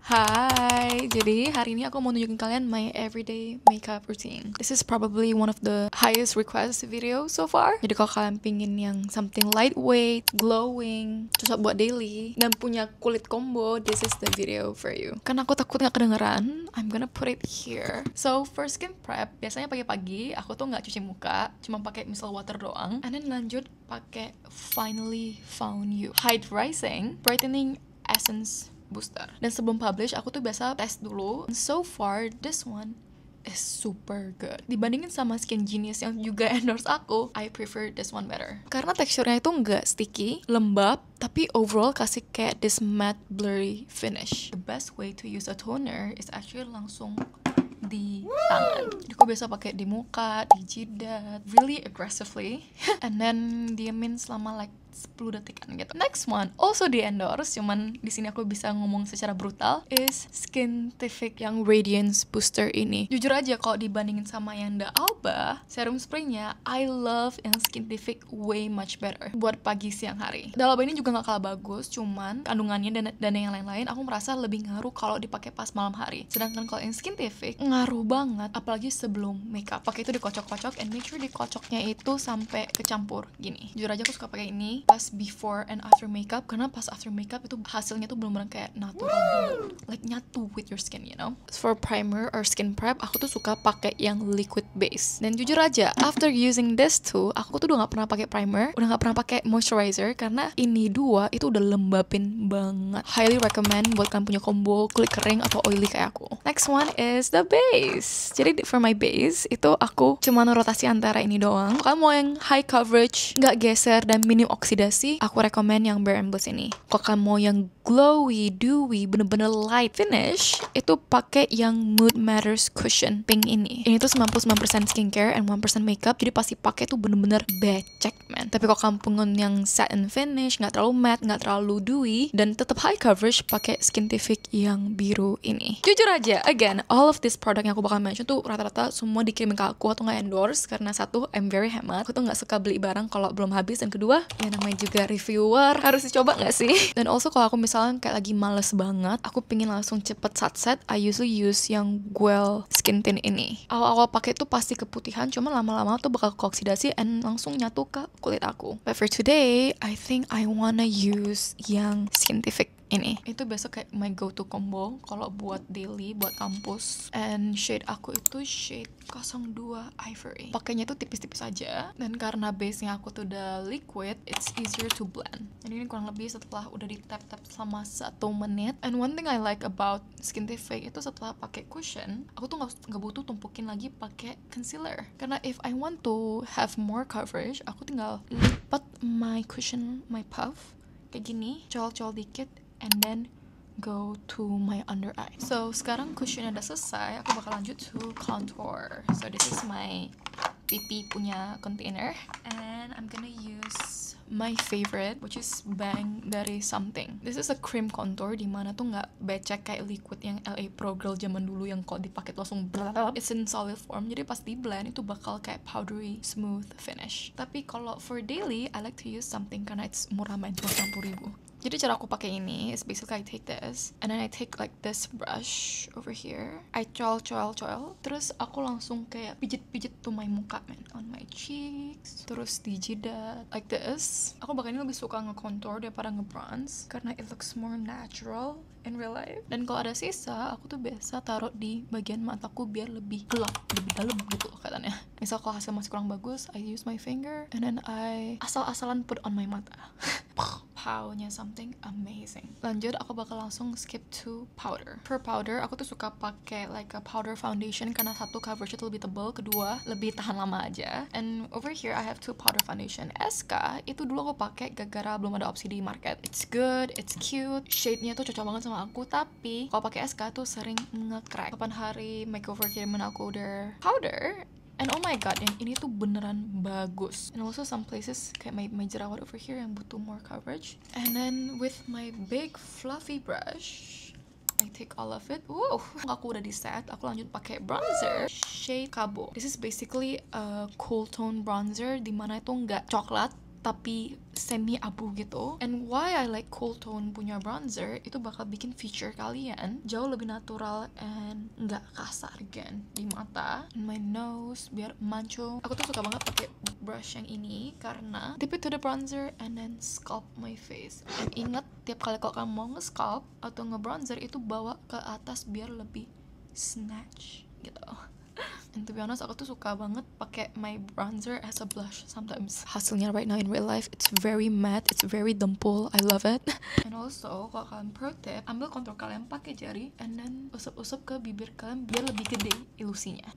Hai, jadi hari ini aku mau nunjukin kalian my everyday makeup routine. This is probably one of the highest request video so far. Jadi kalau kalian pingin yang something lightweight, glowing, cocok buat daily, dan punya kulit combo, this is the video for you. Karena aku takut gak kedengeran, I'm gonna put it here. So for skin prep, biasanya pagi-pagi aku tuh nggak cuci muka, cuma pakai micellar water doang. And then lanjut pakai Finally Found You Hydration Brightening Essence Booster. Dan sebelum publish aku tuh biasa tes dulu. And so far this one is super good. Dibandingin sama Skin Genius yang juga endorse aku, I prefer this one better. Karena teksturnya itu nggak sticky, lembab, tapi overall kasih kayak this matte blurry finish. The best way to use a toner is actually langsung di tangan. Jadi aku biasa pakai di muka, di jidat, really aggressively, and then diamin selama like 10 detikan gitu. Next one also di endorse, cuman di sini aku bisa ngomong secara brutal, is Skintific yang Radiance Booster ini. Jujur aja kalau dibandingin sama yang The Alba serum spraynya, I love yang Skintific way much better buat pagi siang hari. The Alba ini juga gak kalah bagus, cuman kandungannya dan yang lain-lain aku merasa lebih ngaruh kalau dipakai pas malam hari. Sedangkan kalau yang Skintific ngaruh banget, apalagi sebelum makeup. Pakai itu dikocok-kocok, and make sure dikocoknya itu sampai kecampur gini. Jujur aja aku suka pakai ini pas before and after makeup, karena pas after makeup itu hasilnya tuh bener-bener kayak natural banget, like nyatu with your skin, you know. For primer or skin prep, aku tuh suka pakai yang liquid base. Dan jujur aja, after using this too, aku tuh udah gak pernah pakai primer, udah gak pernah pakai moisturizer, karena ini dua itu udah lembapin banget. Highly recommend buat kalian punya combo kulit kering atau oily kayak aku. Next one is the base. Jadi for my base itu aku cuma rotasi antara ini doang. Kalau mau yang high coverage, gak geser dan minim oksidasi, aku rekomen yang Bare & Bliss ini. Kalau kamu mau yang glowy, dewy, bener-bener light finish, itu pakai yang Mood Matters Cushion Pink ini. Ini tuh 99% skincare and 1% makeup, jadi pasti pakai tuh bener-bener becek, man. Tapi kalau kamu pengen yang satin finish, nggak terlalu matte, nggak terlalu dewy, dan tetap high coverage, pakai Skintific yang biru ini. Jujur aja, again, all of this product yang aku bakal mention tuh rata-rata semua dikirim ke aku atau nggak endorse, karena satu, I'm very hemat. Aku tuh nggak suka beli barang kalau belum habis, dan kedua, ya namanya juga reviewer, harus dicoba nggak sih? Dan also kalau aku misalnya kayak lagi males banget, aku pingin langsung cepet satset, I usually use yang Guel Skin Tint ini. Awal-awal pakai tuh pasti keputihan, cuma lama-lama tuh bakal keoksidasi and langsung nyatu ke kulit aku. But for today, I think I wanna use yang Skintific ini. Itu besok kayak my go-to combo kalau buat daily, buat kampus. And shade aku itu shade 02 Ivory. Pakainya tuh tipis-tipis aja. Dan karena base-nya aku tuh udah liquid, it's easier to blend. Jadi ini kurang lebih setelah udah di tap-tap selama 1 menit. And one thing I like about Skintific itu setelah pakai cushion, aku tuh nggak butuh tumpukin lagi pakai concealer. Karena if I want to have more coverage, aku tinggal lipat my cushion, my puff kayak gini, col-col dikit, and then go to my under eye. So sekarang cushionnya udah selesai, aku bakal lanjut to contour. So this is my PP punya container, and I'm gonna use my favorite, which is Bang dari Something. This is a cream contour, dimana tuh nggak becek kayak liquid yang LA Pro Girl zaman dulu yang kalau dipakai langsung blablabla. It's in solid form, jadi pas di blend itu bakal kayak powdery smooth finish. Tapi kalau for daily, I like to use Something karena it's murah, main 60.000. Jadi cara aku pakai ini is basically I take this and then I take like this brush over here, I coil, terus aku langsung kayak pijit to my muka, man, on my cheeks, terus di jidat like this. Aku bakal ini lebih suka nge-contour daripada nge-bronze karena it looks more natural in real life. Dan kalau ada sisa, aku tuh biasa taruh di bagian mataku biar lebih gelap, lebih dalam gitu loh katanya. Misal kalau hasil masih kurang bagus, I use my finger and then I asal-asalan put on my mata. Pownya something amazing. Lanjut, aku bakal langsung skip to powder. For powder, aku tuh suka pakai like a powder foundation karena satu coverage itu lebih tebal, kedua lebih tahan lama aja. And over here I have 2 powder foundation. SK itu dulu aku pakai gara-gara belum ada opsi di market. It's good, it's cute, shade-nya tuh cocok banget sama aku, tapi kalau pakai SK tuh sering nge-crack. Kapan hari makeover kirimin aku order powder, and oh my god, yang ini tuh beneran bagus. And also some places kayak my jerawat over here yang butuh more coverage. And then with my big fluffy brush, I take all of it. Wow, aku udah di set. Aku lanjut pakai bronzer shade Cabo. This is basically a cool tone bronzer dimana itu nggak coklat tapi semi abu gitu. And why I like cool tone punya bronzer, itu bakal bikin feature kalian jauh lebih natural and nggak kasar again di mata. And my nose biar mancung. Aku tuh suka banget pakai brush yang ini karena dip it to the bronzer and then sculpt my face. And ingat, tiap kali kalau kamu mau nge-sculpt atau nge-bronzer itu bawa ke atas biar lebih snatch gitu. And to be honest, aku tuh suka banget pakai my bronzer as a blush sometimes. Hasilnya right now in real life, it's very matte, it's very dempul. I love it. And also, kalau kalian pro tip, ambil contour kalian pakai jari and then usap-usap ke bibir kalian biar lebih gede ilusinya.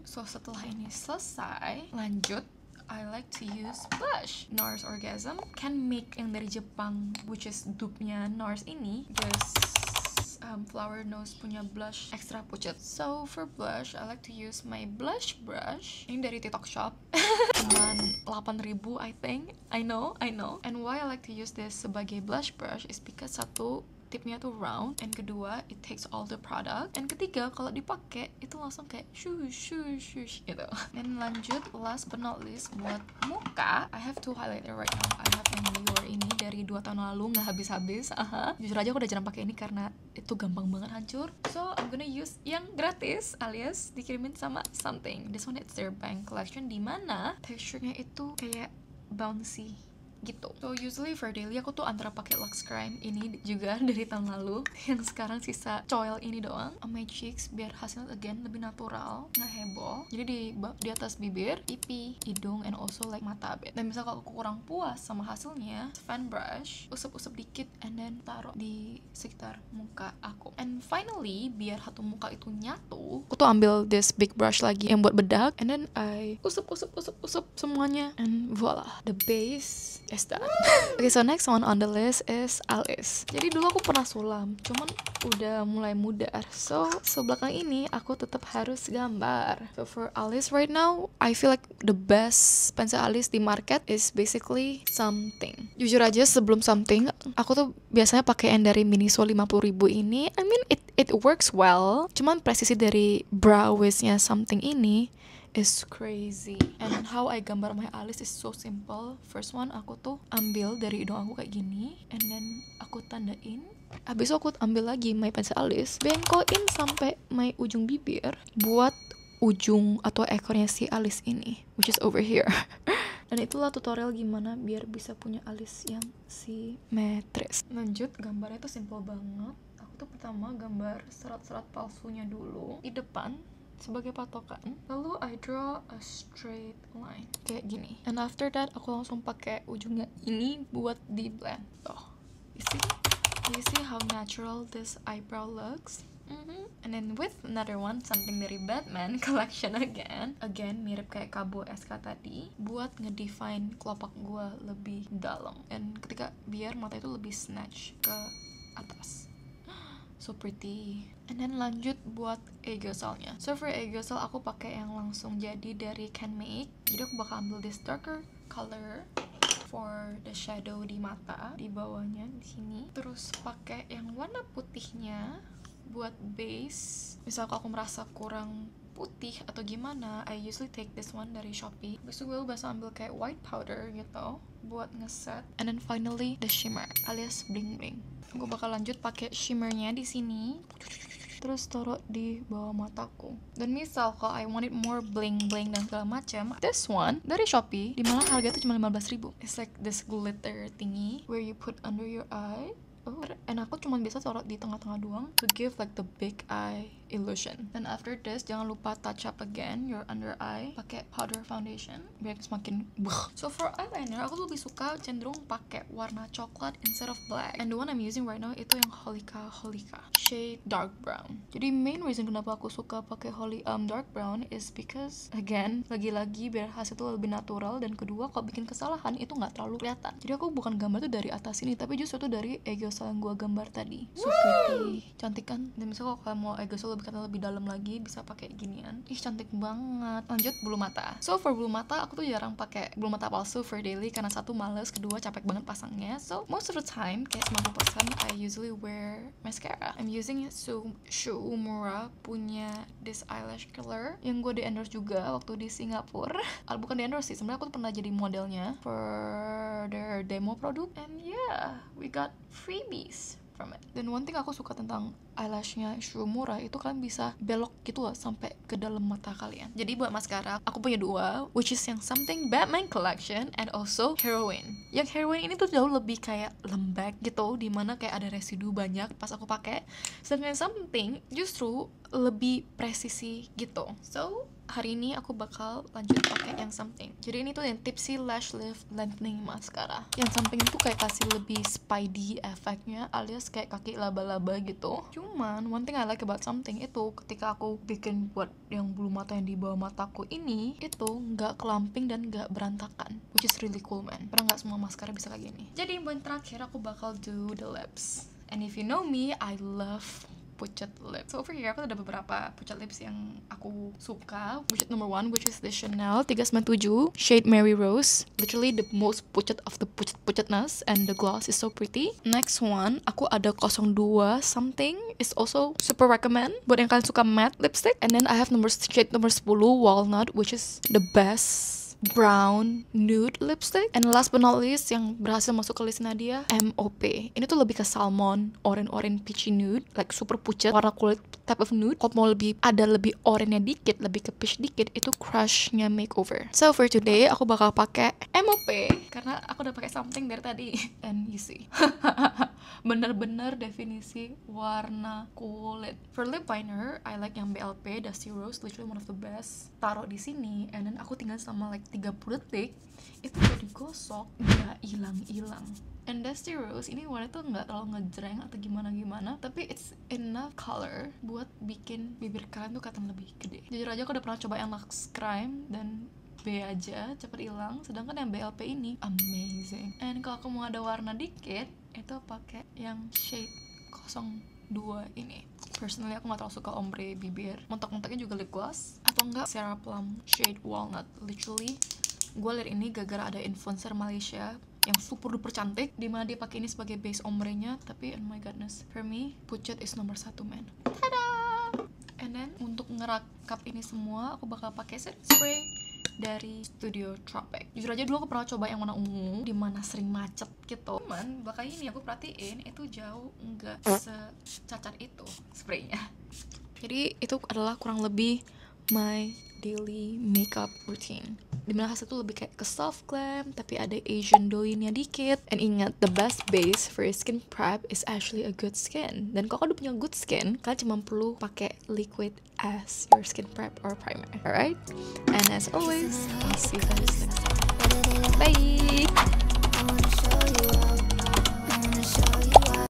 So setelah ini selesai, lanjut. I like to use blush. NARS Orgasm can make yang dari Jepang, which is dupe-nya NARS ini. Just flower nose punya blush extra pucat. So for blush, I like to use my blush brush. Ini dari TikTok Shop. Cuman 8.000 I think. I know. And why I like to use this sebagai blush brush is because satu, tipnya tuh round, and kedua, it takes all the product, and ketiga, kalau dipakai itu langsung kayak shush gitu. Dan lanjut, last but not least, buat muka, I have two highlighter right now. I have yang Dior ini dari 2 tahun lalu, nggak habis-habis. Jujur aja aku udah jarang pakai ini karena itu gampang banget hancur. So I'm gonna use yang gratis, alias dikirimin sama something. This one it's their bank collection, dimana texture-nya itu kayak bouncy gitu. So usually for daily aku tuh antara pakai Lux Crime ini juga dari tahun lalu, yang sekarang sisa coil ini doang on my cheeks biar hasilnya again lebih natural, nggak heboh. Jadi di atas bibir, pipi, hidung, and also like mata a bit. Dan misal kalau aku kurang puas sama hasilnya, fan brush, usap-usap dikit and then taruh di sekitar muka aku. And finally, biar satu muka itu nyatu, aku tuh ambil this big brush lagi yang buat bedak, and then I usap semuanya, and voila, the base is done. Okay, so next one on the list is alis. Jadi dulu aku pernah sulam, cuman udah mulai mudar. So belakang ini aku tetap harus gambar. So for alis right now, I feel like the best pensel alis di market is basically something. Jujur aja sebelum something, aku tuh biasanya pakai yang dari Miniso 50.000 ini. I mean it works well. Cuman presisi dari brow wiz-nya something ini is crazy. And how I gambar my alis is so simple. First one, aku tuh ambil dari hidung aku kayak gini, and then aku tandain. Abis itu aku ambil lagi my pensel alis, bengkokin sampai my ujung bibir buat ujung atau ekornya si alis ini, which is over here. Dan itulah tutorial gimana biar bisa punya alis yang simetris. Lanjut, gambarnya tuh simple banget. Aku tuh pertama gambar serat-serat palsunya dulu di depan sebagai patokan, lalu I draw a straight line kayak gini, and after that aku langsung pakai ujungnya ini buat di blend. Oh, you see how natural this eyebrow looks. And then with another one, something dari Batman collection again mirip kayak Kabo SK tadi, buat ngedefine kelopak gua lebih dalam, and ketika biar mata itu lebih snatch ke atas. So pretty. And then lanjut buat aerosolnya. So for aerosol aku pakai yang langsung jadi dari Can Make. Jadi aku bakal ambil this darker color for the shadow di mata, di bawahnya di sini. Terus pakai yang warna putihnya buat base. Misal kalau aku merasa kurang putih atau gimana, I usually take this one dari Shopee. Habis itu gue bisa ambil kayak white powder gitu buat ngeset. And then finally the shimmer alias bling bling. Gue bakal lanjut pakai shimmernya di sini, terus taruh di bawah mataku. Dan misal kalau I want it more bling bling dan segala macam, this one dari Shopee, dimana harga itu cuma 15.000. It's like this glitter thingy where you put under your eye. And aku cuma bisa taruh di tengah-tengah doang to give like the big eye illusion. And after this, jangan lupa touch up again your under eye pakai powder foundation biar semakin So for eyeliner, aku lebih suka cenderung pakai warna coklat instead of black. And the one I'm using right now itu yang Holika shade dark brown. Jadi main reason kenapa aku suka pakai dark brown is because again, lagi-lagi biar hasil itu lebih natural, dan kedua kalau bikin kesalahan itu nggak terlalu kelihatan. Jadi aku bukan gambar tuh dari atas ini, tapi justru tuh dari aegis style yang gue gambar tadi. So pretty, cantik kan? Dan misalnya kalau kalian mau eyeshadow lebih dalam lagi, bisa pakai ginian. Ih, cantik banget. Lanjut bulu mata. So for bulu mata, aku tuh jarang pakai bulu mata palsu for daily karena satu males, kedua capek banget pasangnya. So most of the time, kayak 90% I usually wear mascara. I'm using Shuumura punya this eyelash color yang gue di endorse juga waktu di Singapura. Bukan di endorse sih, sebenarnya aku tuh pernah jadi modelnya for their demo produk, and yeah, we got freebies from it. Dan one thing aku suka tentang eyelashnya Shuumura itu kalian bisa belok gitu loh sampai ke dalam mata kalian. Jadi buat mascara aku punya dua, which is yang Something Batman Collection and also Heroine. Yang Heroine ini tuh jauh lebih kayak lembek gitu, dimana kayak ada residu banyak pas aku pakai. Sedangkan Something justru lebih presisi gitu. So hari ini aku bakal lanjut pakai yang Something. Jadi ini tuh yang Tipsy Lash Lift Lengthening Mascara. Yang Something itu kayak kasih lebih spidey efeknya, alias kayak kaki laba-laba gitu. Cuman one thing I like about Something itu ketika aku bikin buat yang bulu mata yang di bawah mataku ini, itu nggak kelamping dan nggak berantakan, which is really cool man. Padahal nggak semua maskara bisa kayak gini. Jadi yang terakhir aku bakal do the lips. And if you know me, I love pucat lips. So over here aku ada beberapa pucat lips yang aku suka. Pucat number 1, which is the Chanel 397 shade Mary Rose. Literally the most pucat of the pucat-pucatness, and the gloss is so pretty. Next one, aku ada 02 Something, is also super recommend buat yang kalian suka matte lipstick. And then I have shade number 10 Walnut, which is the best brown nude lipstick. And last but not least, yang berhasil masuk ke list Nadia, MOP. Ini tuh lebih ke salmon, orange peachy nude, like super pucat, warna kulit type of nude. Kalau mau ada lebih orange-nya dikit, lebih ke peach dikit, itu Crushnya Makeover. So for today, aku bakal pakai MOP karena aku udah pakai Something dari tadi. And you see, bener-bener definisi warna kulit. For lip liner, I like yang BLP Dusty Rose, literally one of the best. Taruh di sini, and then aku tinggal sama like 30 detik, itu udah digosok, nggak hilang-hilang. And Dusty Rose ini warna tuh nggak terlalu ngejreng atau gimana-gimana, tapi it's enough color buat bikin bibir kalian tuh kelihatan lebih gede. Jujur aja aku udah pernah coba yang Lux Crime dan B aja cepet hilang, sedangkan yang BLP ini amazing. And kalau aku mau ada warna dikit, itu pakai yang shade 02 ini. Personally aku gak terlalu suka ombre bibir. Mentok-mentoknya juga lip gloss atau enggak Sarah Plum shade Walnut. Literally gue liat ini gara-gara ada influencer Malaysia yang super duper cantik, dimana dia pakai ini sebagai base ombrenya. Tapi oh my goodness, for me pucat is nomor 1 man. Tada! And then untuk ngerakap ini semua, aku bakal pakai setting spray dari Studio Tropic. Jujur aja dulu aku pernah coba yang warna ungu, dimana sering macet gitu. Cuman belakangan ini aku perhatiin itu jauh nggak secacat itu spraynya. Jadi itu adalah kurang lebih my daily makeup routine. Dimana hasil itu lebih kayak ke soft glam, tapi ada Asian doughy-nya dikit. And ingat, the best base for skin prep is actually a good skin. Dan kalau kalian udah punya good skin, kalian cuma perlu pakai liquid as your skin prep or primer. Alright? And as always, I'll see you guys next time. Bye!